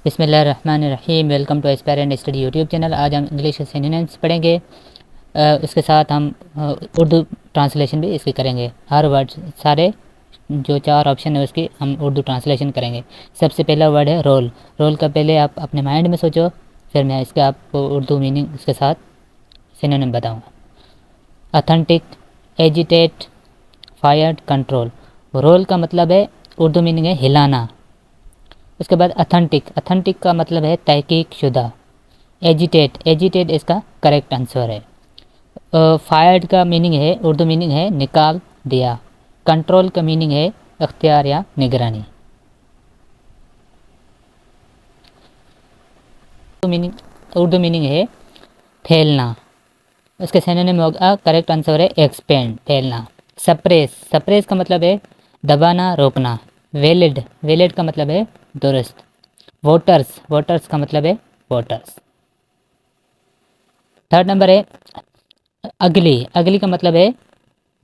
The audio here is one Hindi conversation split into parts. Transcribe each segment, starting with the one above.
बिस्मिल्लाहिर्रहमानिर्रहीम। Welcome to aspirant study YouTube channel. आज हम इंग्लिश के सिनोनिम्स पढ़ेंगे। इसके साथ हम उर्दू ट्रांसलेशन भी इसकी करेंगे। हर वर्ड सारे जो 4 ऑप्शन है उसकी हम उर्दू ट्रांसलेशन करेंगे। सबसे पहला वर्ड है रोल। रोल का पहले आप अपने माइंड में सोचो, फिर मैं इसका आपको उर्दू मीनिंग इसके साथ सिनोनिम बताऊँगा। Authentic, agitate, fired, control. Role का मतलब है, उर्दू मीनिंग है हिलाना। उसके बाद अथेंटिक, अथेंटिक का मतलब है तहकीक शुदा। एजिटेट, एजिटेट इसका करेक्ट आंसर है। फायर्ड का मीनिंग है, उर्दू मीनिंग है निकाल दिया। कंट्रोल का मीनिंग है अख्तियार या निगरानी। उर्दू मीनिंग है फैलना। उसके सिनोनिम में होगा, करेक्ट आंसर है एक्सपेंड, फैलना। सप्रेस, सप्रेस का मतलब है दबाना, रोकना। वैलिड, वैलिड का मतलब है दुरुस्त। वोटर्स, वोटर्स का मतलब है वोटर्स। थर्ड नंबर है अगली, अगली का मतलब है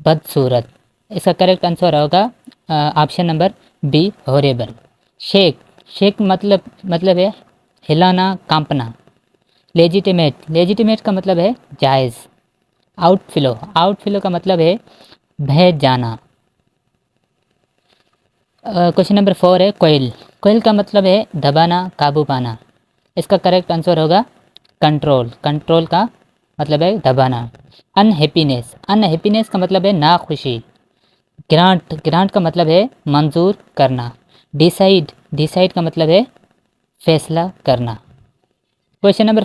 बदसूरत। इसका करेक्ट आंसर होगा option number B, horrible. Shake, shake मतलब है हिलाना, कांपना। लेजिटिमेट, लेजिटिमेट का मतलब है जायज़। आउटफ्लो, आउटफ्लो का मतलब है बह जाना। क्वेश्चन नंबर 4 है कोयल। कोयल का मतलब है दबाना, काबू पाना। इसका करेक्ट आंसर होगा कंट्रोल, कंट्रोल का मतलब है दबाना। अनहैप्पीनेस, अनहैप्पीनेस का मतलब है नाखुशी। ग्रांट, ग्रांट का मतलब है मंजूर करना। डिसाइड, डिसाइड का मतलब है फैसला करना। क्वेश्चन नंबर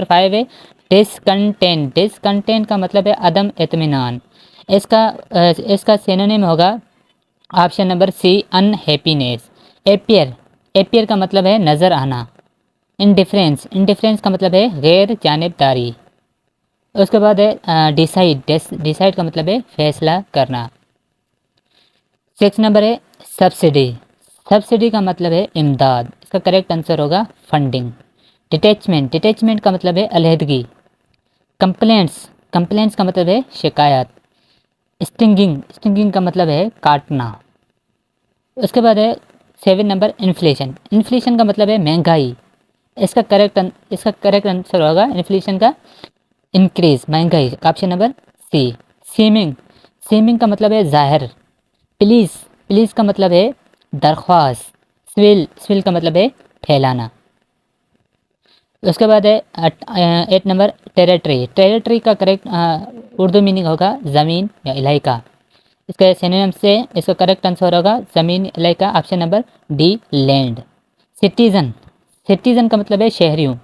5 है डिसकंटेंट। डिसकंटेंट का मतलब है अदम इत्मीनान। इसका सिनोनिम होगा option number C, unhappiness. Appear, appear का मतलब है नज़र आना। इंडिफरेंस, इंडिफरेंस का मतलब है गैर जानिबदारी। उसके बाद है डिसाइड, डिसाइड का मतलब है फैसला करना। 6 नंबर है सब्सिडी। सब्सिडी का मतलब है इमदाद। इसका करेक्ट आंसर होगा फंडिंग। डिटैचमेंट, डिटैचमेंट का मतलब है अलहदगी। कंप्लेंट्स, कंप्लेंट्स का मतलब है शिकायत। स्टिंगिंग, स्टिंगिंग का मतलब है काटना। उसके बाद है 7 नंबर इन्फ्लेशन। इन्फ्लेशन का मतलब है महंगाई। इसका करेक्ट आंसर होगा इन्फ्लेशन का इंक्रीज, महंगाई। Option number C. Seeming, seeming का मतलब है जाहिर। प्लीज़, प्लीज़ का मतलब है दरख्वास्त। स्विल, स्विल का मतलब है फैलाना। उसके बाद है 8 नंबर टेरिटरी। टेरिटरी का करेक्ट उर्दू मीनिंग होगा ज़मीन या इलाका। इसके सिनोनिम से इसका करेक्ट आंसर होगा ज़मीन, इलाका। Option number D, land. Citizen, citizen का मतलब है शहरियों।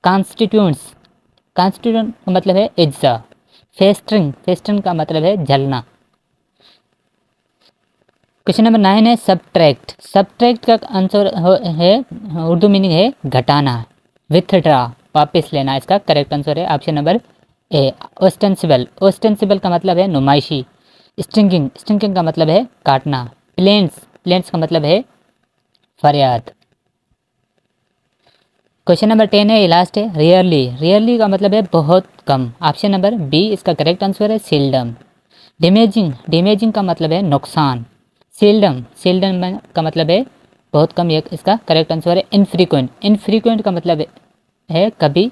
कॉन्स्टिट्यूंट्स, कॉन्स्टिट्यूंट का मतलब है अज्जा। फेस्टरिंग, फेस्टरिंग का मतलब है जलना। क्वेश्चन नंबर 9 है सब्ट्रैक्ट। सब्ट्रैक्ट का आंसर है, उर्दू मीनिंग है घटाना। विथड्रा, वापस लेना। इसका करेक्ट आंसर है ऑप्शन नंबर ए, ओस्टेंसिबल। ओस्टेंसिबल का मतलब है नुमाइशी। स्ट्रिंगिंग, स्ट्रिंगिंग का मतलब है काटना। प्लेंट्स, प्लेंट्स का मतलब है फरियाद। क्वेश्चन नंबर 10 है, ये लास्ट है रियरली। रियरली का मतलब है बहुत कम। ऑप्शन नंबर बी इसका करेक्ट आंसर है सील्डम। डैमेजिंग, डैमेजिंग का मतलब है नुकसान। सील्डम, सील्डम का मतलब है बहुत कम। ये इसका करेक्ट आंसर है इनफ्रीक्वेंट। इनफ्रीक्वेंट का मतलब है कभी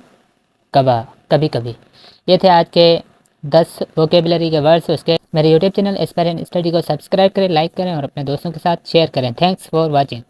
कभार, कभी कभी। ये थे आज के 10 वोकेबलरी के वर्ड्स। उसके मेरे यूट्यूब चैनल एस्पायरेंट स्टडी को सब्सक्राइब करें, लाइक करें और अपने दोस्तों के साथ शेयर करें। Thanks for watching.